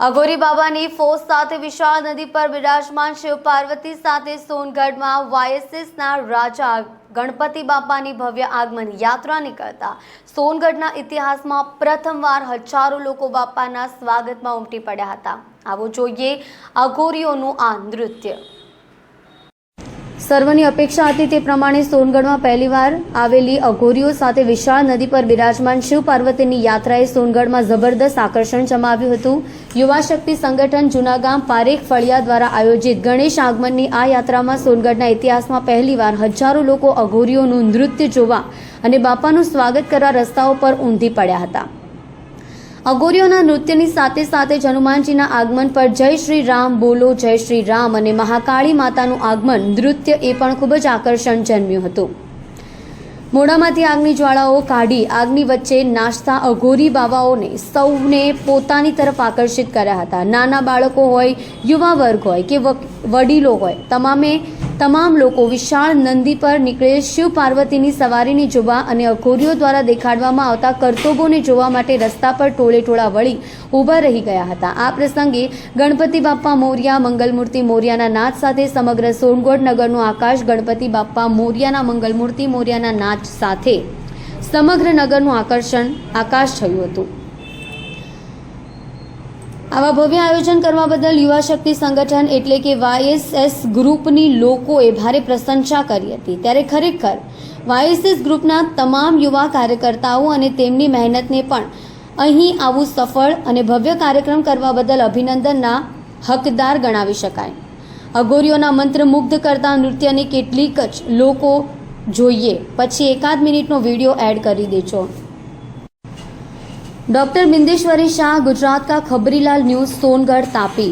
અઘોરી બાબાની ફોજ સાથે વિશાળ નદી પર બિરાજમાન શિવ પાર્વતી સાથે સોનગઢમાં વાયએસએસના રાજા ગણપતિ બાપાની ભવ્ય આગમન યાત્રા નીકળતા સોનગઢના ઇતિહાસમાં પ્રથમવાર હજારો લોકો બાપાના સ્વાગતમાં ઉમટી પડ્યા હતા। આવો જોઈએ અઘોરીઓનું આ નૃત્ય। સર્વની અપેક્ષા હતી તે પ્રમાણે સોનગઢમાં પહેલીવાર આવેલી અઘોરીઓ સાથે વિશાળ નદી પર બિરાજમાન શિવ પાર્વતીની યાત્રાએ સોનગઢમાં જબરદસ્ત આકર્ષણ જમાવ્યું હતું। યુવા શક્તિ સંગઠન જૂનાગામ પારેખ ફળિયા દ્વારા આયોજિત ગણેશ આગમનની આ યાત્રામાં સોનગઢના ઇતિહાસમાં પહેલીવાર હજારો લોકો અઘોરીઓનું નૃત્ય જોવા અને બાપાનું સ્વાગત કરવા રસ્તાઓ પર ઉમટી પડ્યા હતા। અઘોરીઓના નૃત્યની સાથે સાથે જ હનુમાનજીના આગમન પર જય શ્રી રામ બોલો જય શ્રી રામ અને મહાકાળી માતાનું આગમન નૃત્ય એ પણ ખૂબ જ આકર્ષણ જન્મ્યું હતું। મોઢામાંથી આગની જ્વાળાઓ કાઢી આગની વચ્ચે નાચતા અઘોરી બાવાઓને સૌને પોતાની તરફ આકર્ષિત કર્યા હતા। નાના બાળકો હોય, યુવા વર્ગ હોય કે વડીલો હોય, તમામ લોકો વિશાળ નંદી પર નીકળેલ શિવ પાર્વતીની સવારીને જોવા અને અઘોરીઓ દ્વારા દેખાડવામાં આવતા કરતબોને જોવા માટે રસ્તા પર ટોળે ટોળા વળી ઊભા રહી ગયા હતા। આ પ્રસંગે ગણપતિ બાપ્પા મોરિયા, મંગલમૂર્તિ મોરિયાના નાદ સાથે સમગ્ર સોનગઢ નગરનું આકાશ ગણપતિ બાપ્પા મોરિયાના, મંગલમૂર્તિ મોરિયાના નાદ સાથે સમગ્ર નગરનું આકાશ થયું હતું। આવા ભવ્ય આયોજન કરવા બદલ યુવા શક્તિ સંગઠન એટલે કે વાયએસએસ ગ્રુપની લોકોએ ભારે પ્રશંસા કરી હતી। ત્યારે ખરેખર વાયએસએસ ગ્રુપના તમામ યુવા કાર્યકર્તાઓ અને તેમની મહેનતને પણ અહીં આવું સફળ અને ભવ્ય કાર્યક્રમ કરવા બદલ અભિનંદનના હકદાર ગણાવી શકાય। અઘોરીઓના મંત્રમુગ્ધ કરતા નૃત્યની કેટલીક જ લોકો જોઈએ પછી 1 મિનિટનો વિડીયો એડ કરી દેજો। डॉक्टर बिंदेश्वरी शाह, गुजरात का खबरीलाल न्यूज़, सोनगढ़, तापी।